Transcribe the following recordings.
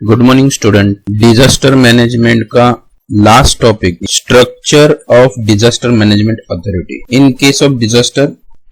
Good morning student. Disaster management का last topic, structure of disaster management authority. In case of disaster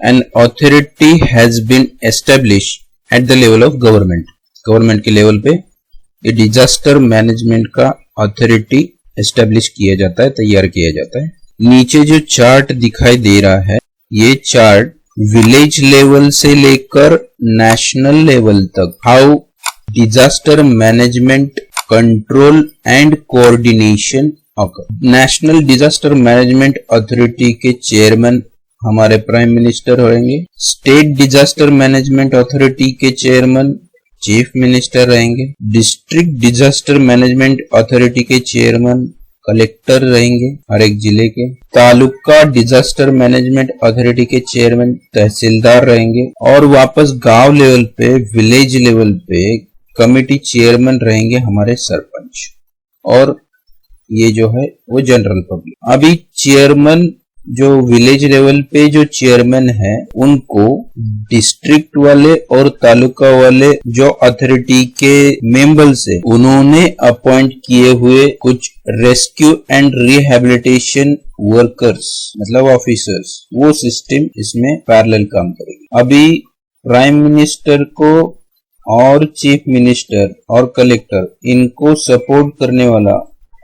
an authority has been established at the level of government. Government के level पे ये disaster management का authority establish किया जाता है, तैयार किया जाता है। नीचे जो चार्ट दिखाई दे रहा है, ये चार्ट विलेज लेवल से लेकर नेशनल लेवल तक how disaster management control and coordination occur. National disaster management authority के चेयरमैन हमारे प्राइम मिनिस्टर होंगे। स्टेट डिजास्टर मैनेजमेंट अथॉरिटी के चेयरमैन चीफ मिनिस्टर रहेंगे। डिस्ट्रिक्ट डिजास्टर मैनेजमेंट अथॉरिटी के चेयरमैन कलेक्टर रहेंगे हर एक जिले के। तालुका डिजास्टर मैनेजमेंट अथॉरिटी के चेयरमैन तहसीलदार रहेंगे। और वापस गांव लेवल पे, विलेज लेवल पे कमेटी चेयरमैन रहेंगे हमारे सरपंच, और ये जो है वो जनरल पब्लिक। अभी चेयरमैन जो विलेज लेवल पे जो चेयरमैन है, उनको डिस्ट्रिक्ट वाले और तालुका वाले जो अथॉरिटी के मेंबर्स है, उन्होंने अपॉइंट किए हुए कुछ रेस्क्यू एंड रिहेबिलिटेशन वर्कर्स मतलब ऑफिसर्स, वो सिस्टम इसमें पैरेलल काम करेगी। अभी प्राइम मिनिस्टर को और चीफ मिनिस्टर और कलेक्टर, इनको सपोर्ट करने वाला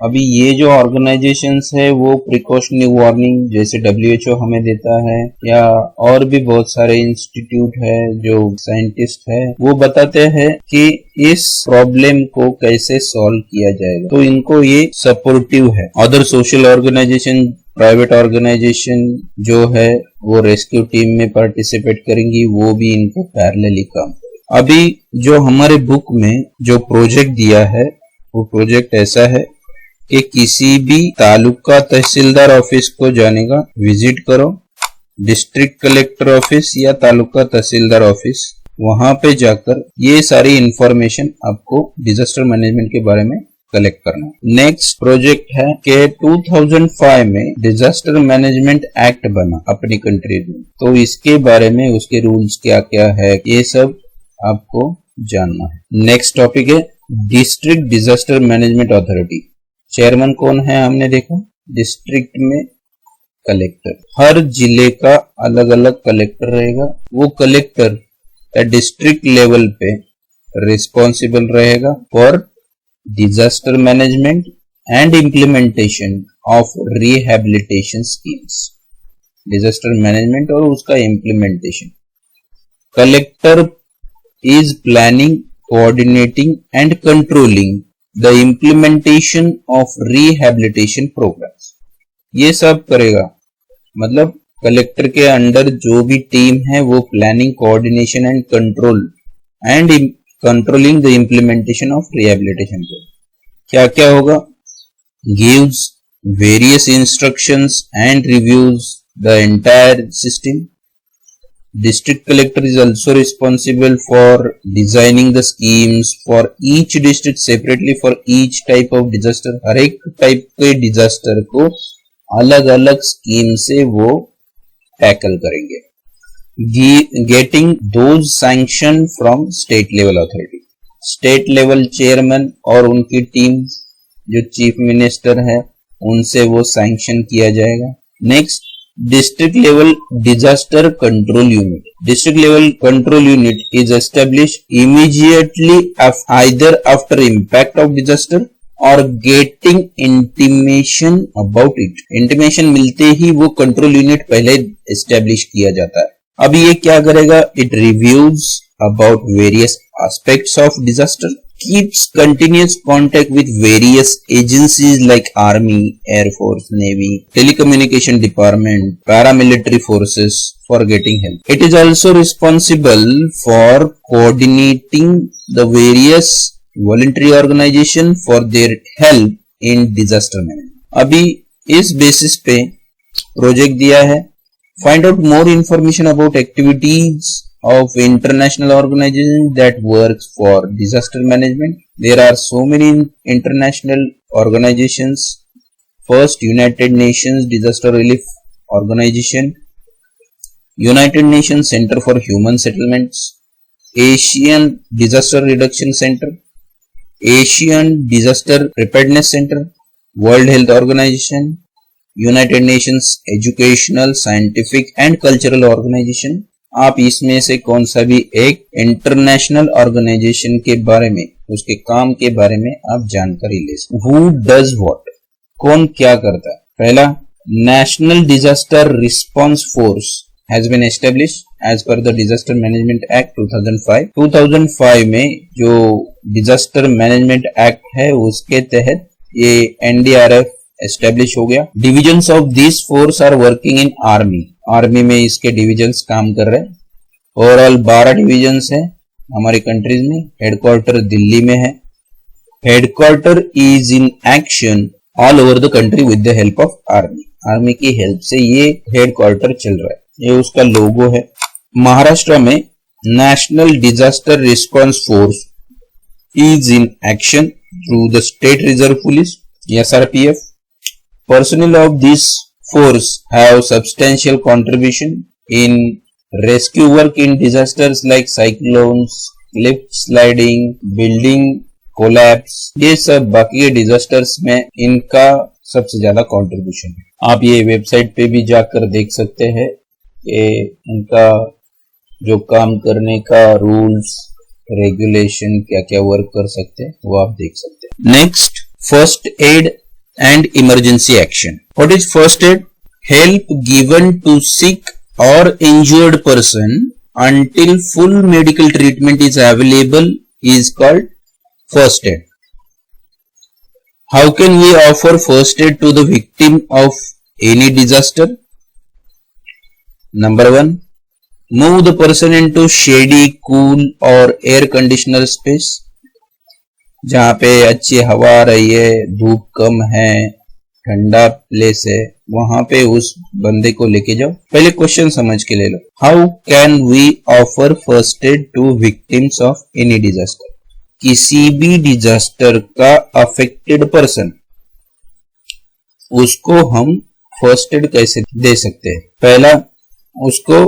अभी ये जो ऑर्गेनाइजेशंस है, वो प्रिकॉशनरी वार्निंग जैसे WHO हमें देता है, या और भी बहुत सारे इंस्टीट्यूट है जो साइंटिस्ट है, वो बताते हैं कि इस प्रॉब्लम को कैसे सॉल्व किया जाएगा। तो इनको ये सपोर्टिव है। Other social organization, private organization जो है वो रेस्क्यू टीम में पार्टिसिपेट करेंगी, वो भी इनको पैरेलली काम करेंगे। अभी जो हमारे बुक में जो प्रोजेक्ट दिया है, वो प्रोजेक्ट ऐसा है कि किसी भी तालुका तहसीलदार ऑफिस को जाने का, विजिट करो डिस्ट्रिक्ट कलेक्टर ऑफिस या तालुका तहसीलदार ऑफिस, वहां पे जाकर ये सारी इंफॉर्मेशन आपको डिजास्टर मैनेजमेंट के बारे में कलेक्ट करना। नेक्स्ट प्रोजेक्ट है कि 2005 में डिजास्टर मैनेजमेंट एक्ट बना अपनी कंट्री में, तो इसके बारे में उसके रूल्स क्या क्या है, ये सब आपको जानना है। नेक्स्ट टॉपिक है district disaster management authority. Chairman कौन है हमने देखा, डिस्ट्रिक्ट में कलेक्टर। हर जिले का अलग अलग कलेक्टर रहेगा। वो कलेक्टर डिस्ट्रिक्ट लेवल पे रिस्पॉन्सिबल रहेगा for disaster management and implementation of rehabilitation schemes. Disaster management और उसका implementation. Collector is planning, coordinating and controlling the implementation of rehabilitation programs। ये सब करेगा, मतलब कलेक्टर के अंडर जो भी टीम है वो planning, coordination and control and controlling the implementation of rehabilitation. क्या क्या होगा, gives various instructions and reviews the entire system। District collector is also responsible for designing the schemes for each district separately for each type of disaster। हर एक type के disaster को अलग अलग scheme से वो टैकल करेंगे। Getting those sanction from state level authority। State level chairman और उनकी टीम जो चीफ मिनिस्टर है, उनसे वो सैंक्शन किया जाएगा। Next, district level disaster control unit। district level control unit is established immediately either after impact of disaster or getting intimation about it। intimation मिलते ही वो control unit पहले establish किया जाता है। अब ये क्या करेगा, it reviews about various aspects of disaster, keeps continuous contact with various agencies like Army, Air Force, Navy, Telecommunication Department, paramilitary forces for getting help। It is also responsible for coordinating the various voluntary organization for their help in disaster management। अभी इस basis पे project दिया है, find out more information about activities of international organizations that works for disaster management। There are so many international organizations। First, United Nations Disaster Relief Organization, United Nations Center for Human Settlements, Asian Disaster Reduction Center, Asian Disaster Preparedness Center, World Health Organization, United Nations Educational, Scientific and Cultural Organization. आप इसमें से कौन सा भी एक international organisation के बारे में, उसके काम के बारे में आप जानकारी ले सकते। हु डज व्हाट, कौन क्या करता है। पहला, National Disaster Response Force has been established as per the disaster Management Act 2005। 2005 में जो डिजास्टर मैनेजमेंट एक्ट है उसके तहत ये एनडीआरएफ एस्टेब्लिश हो गया। Divisions of this force are working in army, army में इसके डिविजन्स काम कर रहे हैं। ओवरऑल 12 डिविजन्स है हमारी कंट्रीज में। हेडक्वार्टर दिल्ली में है। Headquarter is in action all over the country with the help of army, army की हेल्प से ये हेडक्वार्टर चल रहा है। ये उसका लोगो है। महाराष्ट्र में national Disaster Response force is in action through the state reserve police, SRPF. Personnel of this force have substantial contribution in rescue work in disasters like cyclones, cliff sliding, building collapse. ये सब बाकी के disasters में इनका सबसे ज्यादा contribution है। आप ये वेबसाइट पे भी जाकर देख सकते हैं कि इनका जो काम करने का रूल्स रेगुलेशन क्या क्या वर्क कर सकते हैं वो आप देख सकते हैं। Next, first aid and emergency action. What is first aid? Help given to sick or injured person until full medical treatment is available is called first aid. How can we offer first aid to the victim of any disaster? Number 1, move the person into shady, cool or air conditioner space. जहाँ पे अच्छी हवा आ रही है, धूप कम है, ठंडा place है, वहां पे उस बंदे को लेके जाओ। पहले क्वेश्चन समझ के ले लो। How can we offer first aid to victims of any disaster? किसी भी डिजास्टर का अफेक्टेड पर्सन, उसको हम फर्स्ट एड कैसे दे सकते हैं? पहला, उसको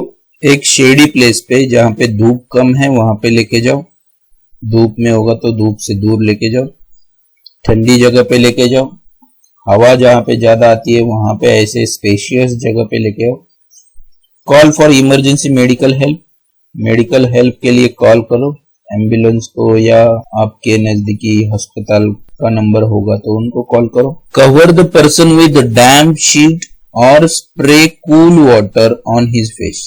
एक शेडी प्लेस पे जहाँ पे धूप कम है वहां पे लेके जाओ। धूप में होगा तो धूप से दूर लेके जाओ। ठंडी जगह पे लेके जाओ। हवा जहां पे ज्यादा आती है वहां पे ऐसे स्पेशियस जगह पे लेके आओ। Call for emergency medical help, medical help के लिए कॉल करो एम्बुलेंस को, या आपके नजदीकी अस्पताल का नंबर होगा तो उनको कॉल करो। Cover the person with damp sheet और spray cool water on his face,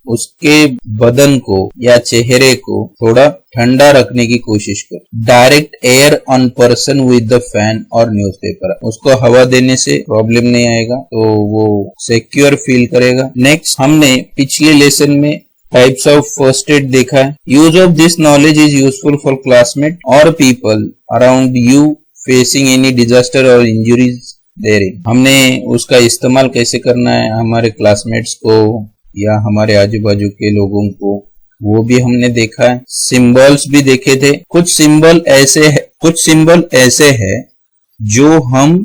उसके बदन को या चेहरे को थोड़ा ठंडा रखने की कोशिश कर। Direct air on person with the fan और न्यूज़पेपर, उसको हवा देने से प्रॉब्लम नहीं आएगा तो वो सिक्योर फील करेगा। नेक्स्ट, हमने पिछले लेसन में टाइप्स ऑफ फर्स्ट एड देखा है। Use of this knowledge is useful for classmate और people around you facing any disaster और इंजुरीज देयरिन। हमने उसका इस्तेमाल कैसे करना है हमारे क्लासमेट्स को या हमारे आजू बाजू के लोगों को, वो भी हमने देखा है। सिंबल्स भी देखे थे। कुछ सिंबल ऐसे है जो हम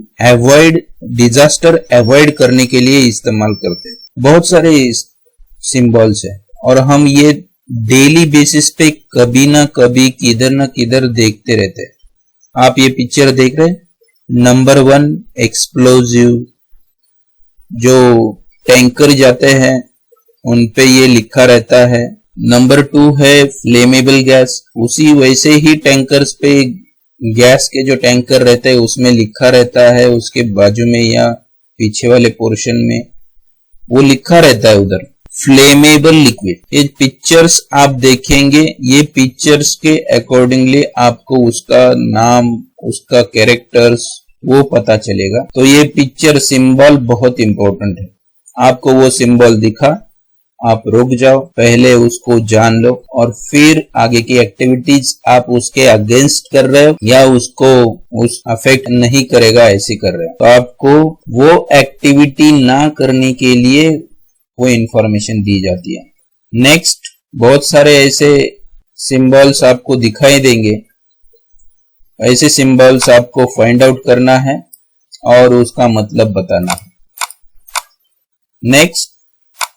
डिजास्टर अवॉइड करने के लिए इस्तेमाल करते हैं। बहुत सारे सिंबल्स है और हम ये डेली बेसिस पे कभी ना कभी किधर ना किधर देखते रहते हैं। आप ये पिक्चर देख रहे हैं। नंबर 1 एक्सप्लोजिव, जो टैंकर जाते हैं उन पे ये लिखा रहता है। नंबर 2 है फ्लेमेबल गैस, उसी वैसे ही टैंकर्स पे गैस के जो टैंकर रहते हैं उसमें लिखा रहता है, उसके बाजू में या पीछे वाले पोर्शन में वो लिखा रहता है उधर फ्लेमेबल लिक्विड। ये पिक्चर्स आप देखेंगे, ये पिक्चर्स के अकॉर्डिंगली आपको उसका नाम, उसका कैरेक्टर्स वो पता चलेगा। तो ये पिक्चर सिंबल बहुत इंपॉर्टेंट है। आपको वो सिंबल दिखा, आप रुक जाओ, पहले उसको जान लो और फिर आगे की एक्टिविटीज आप उसके अगेंस्ट कर रहे हो या उसको उस अफेक्ट नहीं करेगा ऐसे कर रहे हो, तो आपको वो एक्टिविटी ना करने के लिए वो इंफॉर्मेशन दी जाती है। नेक्स्ट, बहुत सारे ऐसे सिंबल्स आपको दिखाई देंगे, ऐसे सिंबल्स आपको फाइंड आउट करना है और उसका मतलब बताना है। Next,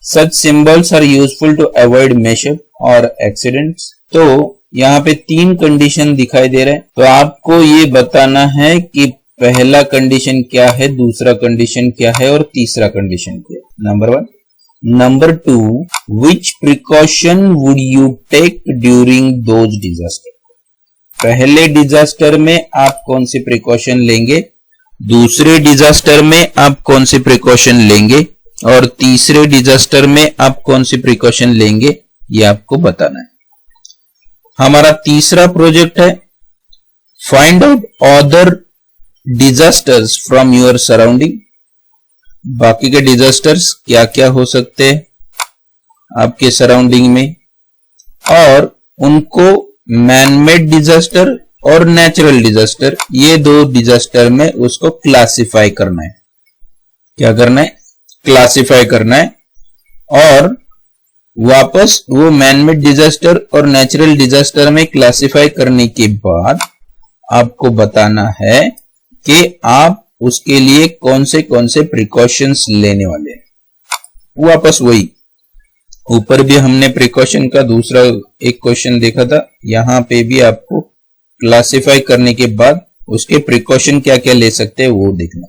such symbols are useful to avoid mishap or accidents. तो यहाँ पे 3 कंडीशन दिखाई दे रहे हैं, तो आपको ये बताना है कि पहला कंडीशन क्या है, दूसरा कंडीशन क्या है और तीसरा कंडीशन क्या है। Number 1। Number 2, which precaution would you take during those disaster. पहले डिजास्टर में आप कौन सी प्रिकॉशन लेंगे, दूसरे डिजास्टर में आप कौन सी प्रिकॉशन लेंगे और तीसरे डिजास्टर में आप कौन सी प्रिकॉशन लेंगे, ये आपको बताना है। हमारा तीसरा प्रोजेक्ट है find out other disasters from your surrounding. बाकी के डिजास्टर्स क्या क्या हो सकते हैं आपके सराउंडिंग में, और उनको मैनमेड डिजास्टर और नेचुरल डिजास्टर, ये 2 डिजास्टर में उसको क्लासिफाई करना है। क्या करना है, क्लासिफाई करना है। और वापस वो मैनमेड डिजास्टर और नेचुरल डिजास्टर में क्लासिफाई करने के बाद आपको बताना है कि आप उसके लिए कौन से प्रिकॉशंस लेने वाले हैं। वापस वही, ऊपर भी हमने प्रिकॉशन का दूसरा एक क्वेश्चन देखा था, यहां पे भी आपको क्लासिफाई करने के बाद उसके प्रिकॉशन क्या क्या ले सकते हैं वो देखना।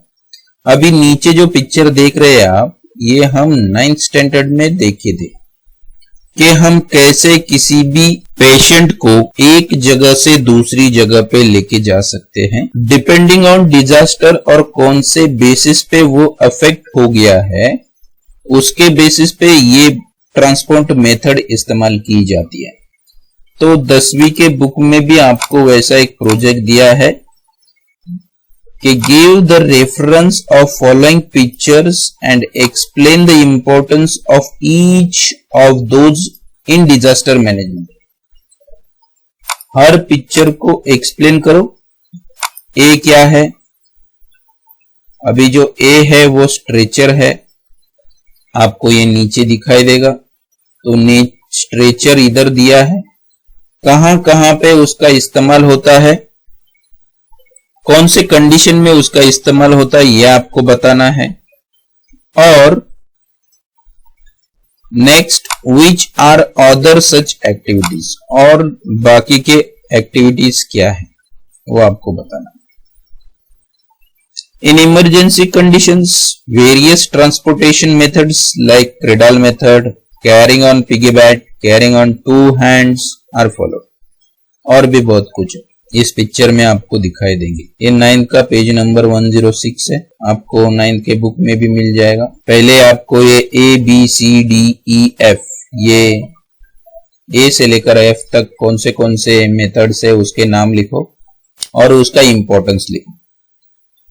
अभी नीचे जो पिक्चर देख रहे हैं आप, ये हम 9th स्टैंडर्ड में देखे थे कि हम कैसे किसी भी पेशेंट को एक जगह से दूसरी जगह पे लेके जा सकते हैं डिपेंडिंग ऑन डिजास्टर, और कौन से बेसिस पे वो अफेक्ट हो गया है उसके बेसिस पे ये ट्रांसपोर्ट मेथड इस्तेमाल की जाती है। तो 10वीं के बुक में भी आपको वैसा एक प्रोजेक्ट दिया है कि give the reference of following pictures and explain the importance of each of those in disaster management. Her picture को एक्सप्लेन करो। ए क्या है, अभी जो ए है वो स्ट्रेचर है, आपको ये नीचे दिखाई देगा। तो स्ट्रेचर इधर दिया है, कहां कहां पे उसका इस्तेमाल होता है, कौन से कंडीशन में उसका इस्तेमाल होता है, यह आपको बताना है। और next, which are other such activities, और बाकी के एक्टिविटीज क्या है वो आपको बताना है। In emergency conditions, various transportation methods like cradle method, carrying on piggyback, carrying on 2 hands are followed। और भी बहुत कुछ इस पिक्चर में आपको दिखाई देंगे। ये 9th का पेज नंबर 106 है, आपको 9th के बुक में भी मिल जाएगा। पहले आपको ये ABCDEF, ये A से लेकर F तक कौन से मेथड्स है उसके नाम लिखो और उसका इंपॉर्टेंस लिखो।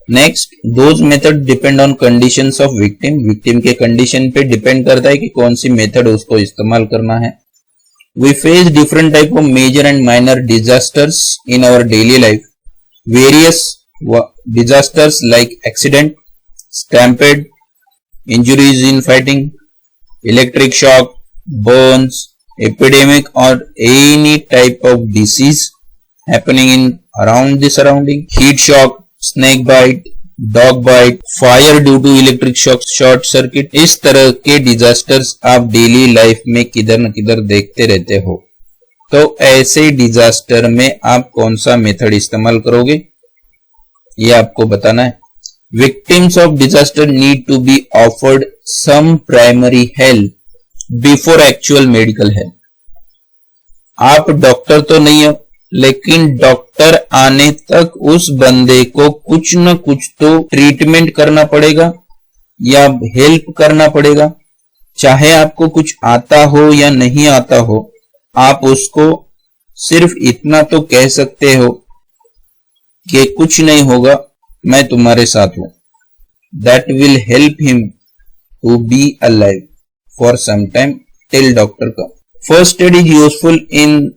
Next, those method depend on conditions of victim. Victim के कंडीशन पे डिपेंड करता है कि कौन सी मेथड उसको इस्तेमाल करना है। We face different type of major and minor disasters in our daily life. Various disasters like accident, stampede, injuries in fighting, electric shock, burns, epidemic और any type of disease happening in around the surrounding, heat shock, snake bite, dog bite, fire due to electric shock, short circuit, इस तरह के disasters आप daily life में किधर न किधर देखते रहते हो। तो ऐसे डिजास्टर में आप कौन सा मेथड इस्तेमाल करोगे ये आपको बताना है। Victims of disaster need to be offered some primary help before actual medical help. आप डॉक्टर तो नहीं हो, लेकिन डॉक्टर आने तक उस बंदे को कुछ न कुछ तो ट्रीटमेंट करना पड़ेगा या हेल्प करना पड़ेगा। चाहे आपको कुछ आता हो या नहीं आता हो, आप उसको सिर्फ इतना तो कह सकते हो कि कुछ नहीं होगा, मैं तुम्हारे साथ हूं। That will help him to be alive for some time till doctor का। First aid is useful in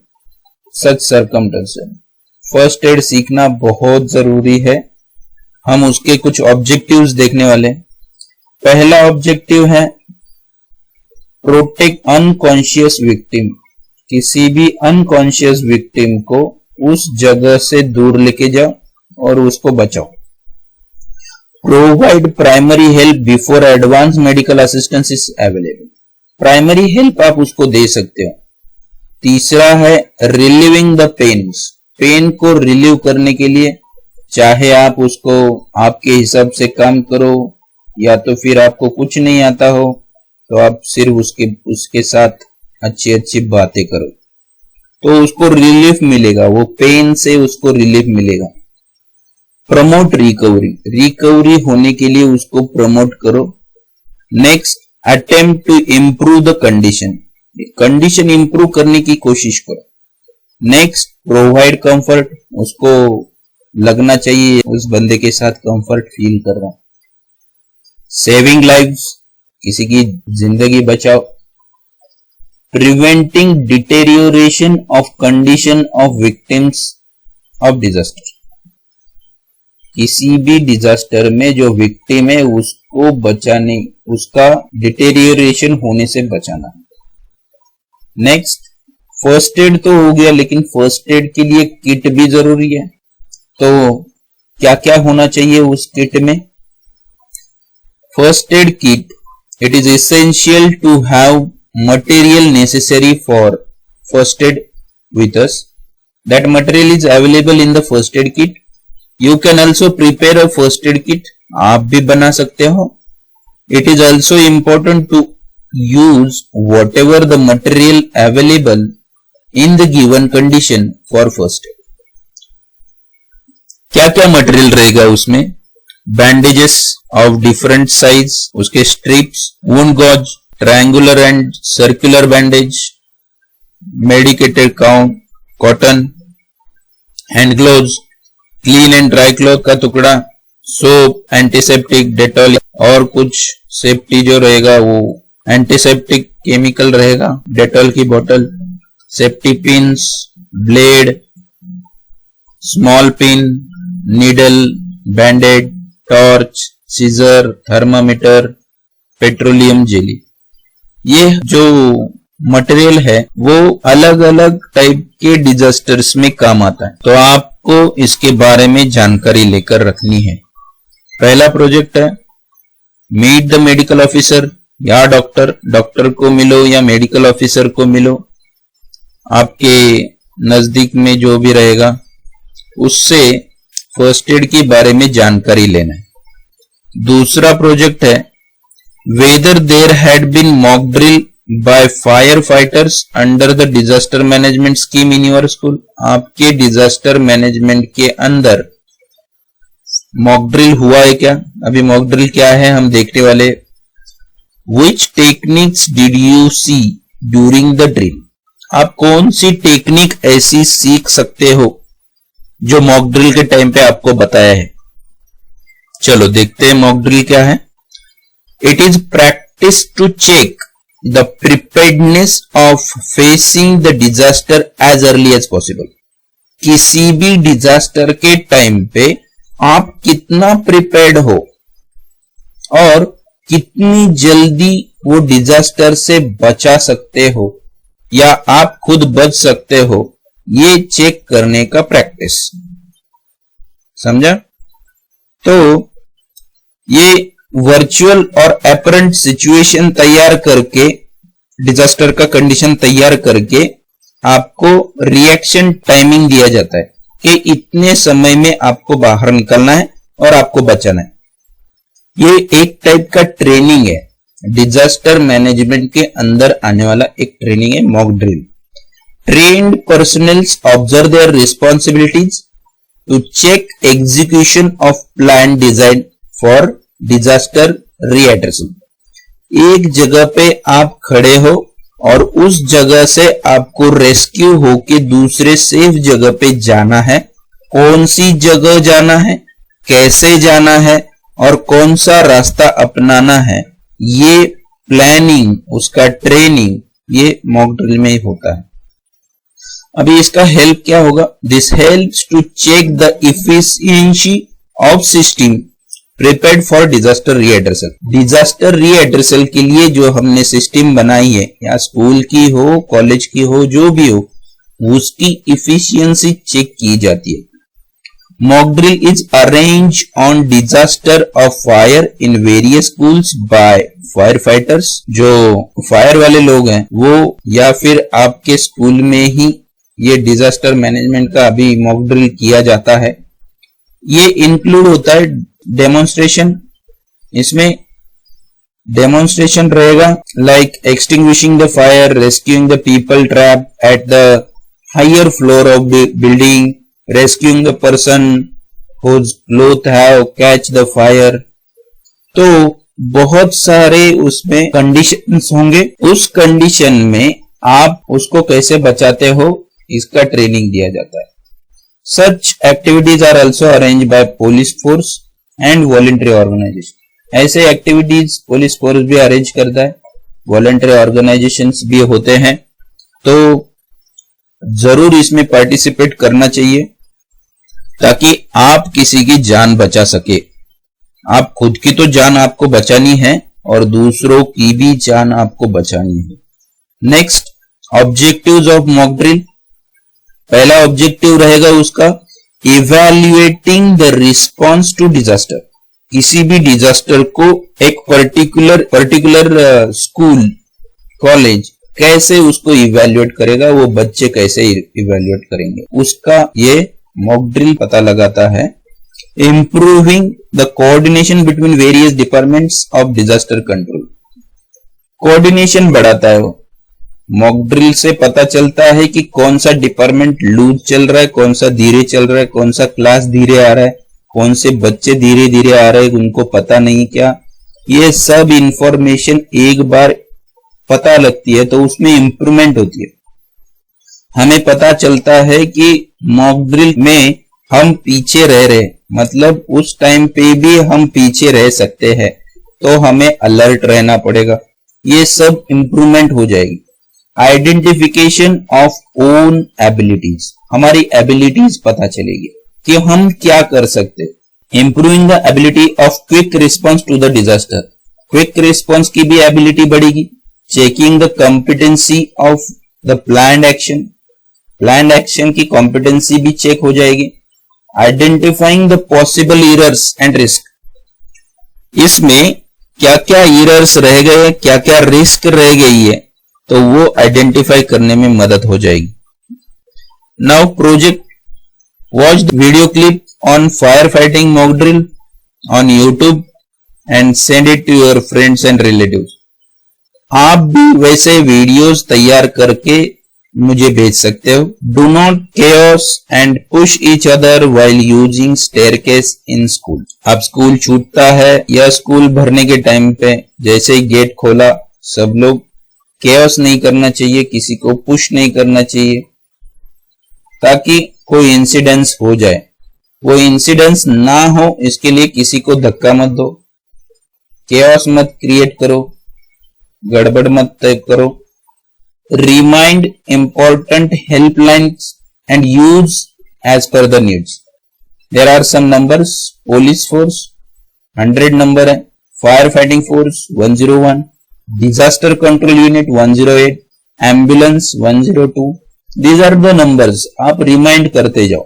such circumstances. First aid सीखना बहुत जरूरी है। हम उसके कुछ ऑब्जेक्टिव्स देखने वाले हैं। पहला ऑब्जेक्टिव है प्रोटेक्ट अनकॉन्शियस विक्टिम। किसी भी अनकॉन्शियस विक्टिम को उस जगह से दूर लेके जाओ और उसको बचाओ। Provide primary help before advance medical assistance is available. Primary help आप उसको दे सकते हो तीसरा है रिलीविंग द पेन्स, पेन को रिलीव करने के लिए, चाहे आप उसको आपके हिसाब से काम करो या तो फिर आपको कुछ नहीं आता हो तो आप सिर्फ उसके साथ अच्छी अच्छी बातें करो तो उसको रिलीफ मिलेगा, वो पेन से उसको रिलीफ मिलेगा। प्रमोट रिकवरी, रिकवरी होने के लिए उसको प्रमोट करो। Next, attempt to improve the condition, condition improve करने की कोशिश करो। नेक्स्ट, प्रोवाइड कंफर्ट, उसको लगना चाहिए उस बंदे के साथ कंफर्ट फील कर रहा। सेविंग लाइव्स, किसी की जिंदगी बचाओ। Preventing deterioration of condition of victims of disaster, किसी भी डिजास्टर में जो विक्टिम है उसको बचाने, उसका डिटेरियोरेशन होने से बचाना। नेक्स्ट, फर्स्ट एड तो हो गया, लेकिन फर्स्ट एड के लिए किट भी जरूरी है, तो क्या क्या होना चाहिए उस किट में? First aid kit, it is essential to have material necessary for first aid with us. That material is available in the first aid kit. You can also prepare a first aid kit, आप भी बना सकते हो। It is also important to use whatever the material available in the given condition for first aid. क्या क्या material रहेगा उसमें? Bandages of different size, उसके strips, wound gauze, triangular and circular bandage, medicated count, cotton, hand gloves, clean and dry cloth का टुकड़ा, soap, antiseptic, Dettol और कुछ safety जो रहेगा वो एंटीसेप्टिक केमिकल रहेगा, डेटॉल की बोतल, safety pins, blade, small pin, needle, bandaid, torch, scissor, thermometer, petroleum jelly. ये जो मटेरियल है वो अलग अलग टाइप के डिजास्टर्स में काम आता है, तो आपको इसके बारे में जानकारी लेकर रखनी है। पहला प्रोजेक्ट है मीट द मेडिकल ऑफिसर, या डॉक्टर को मिलो या मेडिकल ऑफिसर को मिलो, आपके नजदीक में जो भी रहेगा उससे फर्स्ट एड के बारे में जानकारी लेना है। दूसरा प्रोजेक्ट है whether there had been mock drill by fire fighters under the disaster management scheme in your school, आपके डिजास्टर मैनेजमेंट के अंदर मॉक ड्रिल हुआ है क्या? अभी मॉक ड्रिल क्या है हम देखने वाले। Which techniques did you see during the drill, आप कौन सी टेक्निक ऐसी सीख सकते हो जो मॉक ड्रिल के टाइम पे आपको बताया है। चलो देखते हैं मॉक ड्रिल क्या है। It is practice to check the preparedness of facing the disaster as early as possible, किसी भी डिजास्टर के टाइम पे आप कितना प्रिपेयर्ड हो और कितनी जल्दी वो डिजास्टर से बचा सकते हो या आप खुद बच सकते हो, ये चेक करने का प्रैक्टिस। समझा? तो ये वर्चुअल और अपरेंट सिचुएशन तैयार करके, डिजास्टर का कंडीशन तैयार करके आपको रिएक्शन टाइमिंग दिया जाता है कि इतने समय में आपको बाहर निकलना है और आपको बचाना है। ये एक टाइप का ट्रेनिंग है, डिजास्टर मैनेजमेंट के अंदर आने वाला एक ट्रेनिंग है mock drill. Trained personnels observe their responsibilities to check execution of plan designed for disaster readdressal. एक जगह पे आप खड़े हो और उस जगह से आपको रेस्क्यू होके दूसरे सेफ जगह पे जाना है। कौन सी जगह जाना है, कैसे जाना है और कौन सा रास्ता अपनाना है, ये प्लानिंग, उसका ट्रेनिंग ये मॉक ड्रिल में ही होता है। अभी इसका हेल्प क्या होगा? This helps to check the efficiency of system prepared for disaster redressal. Disaster redressal के लिए जो हमने सिस्टम बनाई है, या स्कूल की हो, कॉलेज की हो, जो भी हो, उसकी इफिशिएंसी चेक की जाती है। Mock drill is arranged on disaster of fire in various schools by firefighters. जो फायर वाले लोग हैं वो या फिर आपके स्कूल में ही ये डिजास्टर मैनेजमेंट का अभी मॉक ड्रिल किया जाता है। ये इंक्लूड होता है डेमोन्स्ट्रेशन, इसमें डेमोन्स्ट्रेशन रहेगा like extinguishing the fire, rescuing the people trapped at the higher floor of the building, rescuing the person whose clothes have catch the fire। तो बहुत सारे उसमें कंडीशंस होंगे, उस कंडीशन में आप उसको कैसे बचाते हो इसका ट्रेनिंग दिया जाता है। Such activities are also arranged by police force and voluntary organization। ऐसे एक्टिविटीज पुलिस फोर्स भी अरेंज करता है, वॉलंटरी ऑर्गेनाइजेशंस भी होते हैं, तो जरूर इसमें पार्टिसिपेट करना चाहिए ताकि आप किसी की जान बचा सके। आप खुद की तो जान आपको बचानी है और दूसरों की भी जान आपको बचानी है। Next, objectives of mock drill. पहला ऑब्जेक्टिव रहेगा उसका evaluating the response to disaster. किसी भी डिजास्टर को एक पर्टिकुलर स्कूल कॉलेज कैसे उसको इवैल्यूएट करेगा, वो बच्चे कैसे इवैल्यूएट करेंगे, उसका ये मॉक ड्रिल पता लगाता है। Improving the coordination between various departments of disaster control. Coordination बढ़ाता है वो। मॉक ड्रिल से पता चलता है कि कौन सा डिपार्टमेंट लूज चल रहा है, कौन सा धीरे चल रहा है, कौन सा क्लास धीरे आ रहा है, कौन से बच्चे धीरे धीरे आ रहे हैं, उनको पता नहीं क्या। ये सब इंफॉर्मेशन एक बार पता लगती है तो उसमें इंप्रूवमेंट होती है। हमें पता चलता है कि मॉक ड्रिल में हम पीछे रह रहे, मतलब उस टाइम पे भी हम पीछे रह सकते हैं, तो हमें अलर्ट रहना पड़ेगा। ये सब इंप्रूवमेंट हो जाएगी। आइडेंटिफिकेशन ऑफ ओन एबिलिटीज, हमारी एबिलिटीज पता चलेगी कि हम क्या कर सकते। Improving the ability of quick response to the disaster, quick response की भी एबिलिटी बढ़ेगी। Checking the competency of the planned action, planned action की कॉम्पिटेंसी भी चेक हो जाएगी। Identifying the possible errors and risk, इसमें क्या क्या एरर्स रह गए, क्या क्या रिस्क रह गई है, तो वो आइडेंटिफाई करने में मदद हो जाएगी। Now project, watch the video clip on fire fighting mock drill on YouTube and send it to your friends and relatives. आप भी वैसे वीडियोस तैयार करके मुझे भेज सकते हो। Do not chaos and push each other while using staircase in school. अब स्कूल छूटता है या स्कूल भरने के टाइम पे जैसे ही गेट खोला, सब लोग केओस नहीं करना चाहिए, किसी को पुश नहीं करना चाहिए, ताकि कोई इंसिडेंस हो जाए। वो इंसिडेंस ना हो इसके लिए किसी को धक्का मत दो, केओस मत क्रिएट करो, गड़बड़ मत करो। Remind important helplines and use as per the needs. There are some numbers, police force 100 number है, fire fighting force 101, disaster control unit 108, ambulance 102। These are the numbers. आप रिमाइंड करते जाओ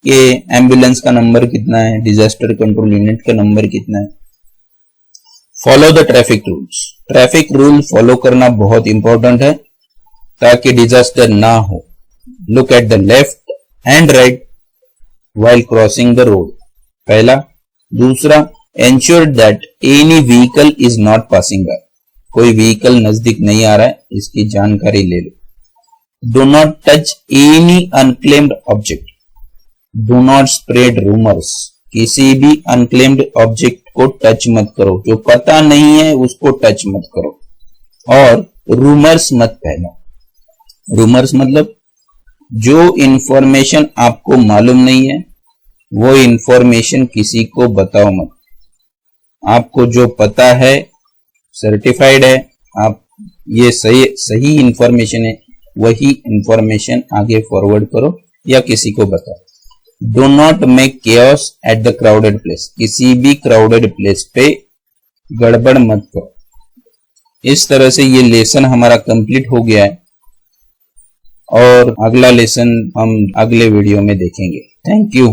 कि एम्बुलेंस का नंबर कितना है, डिजास्टर कंट्रोल यूनिट का number कितना है। Follow the traffic rules, traffic rule follow करना बहुत इंपॉर्टेंट है ताकि डिजास्टर ना हो। Look at the left and right while crossing the road, पहला। दूसरा, ensure that any vehicle is not passing by, कोई व्हीकल नजदीक नहीं आ रहा है, इसकी जानकारी ले लो। Do not touch any unclaimed object, do not spread rumours, किसी भी अनक्लेम्ड ऑब्जेक्ट को टच मत करो, जो पता नहीं है उसको टच मत करो। और रूमर्स मत फैलाओ। रूमर्स मतलब जो इंफॉर्मेशन आपको मालूम नहीं है वो इंफॉर्मेशन किसी को बताओ मत। आपको जो पता है, सर्टिफाइड है, आप ये सही इंफॉर्मेशन है, वही इंफॉर्मेशन आगे फॉरवर्ड करो या किसी को बताओ। Do not make chaos at the crowded place, किसी भी क्राउडेड प्लेस पे गड़बड़ मत करो। इस तरह से ये लेसन हमारा कंप्लीट हो गया है और अगला लेसन हम अगले वीडियो में देखेंगे। Thank you.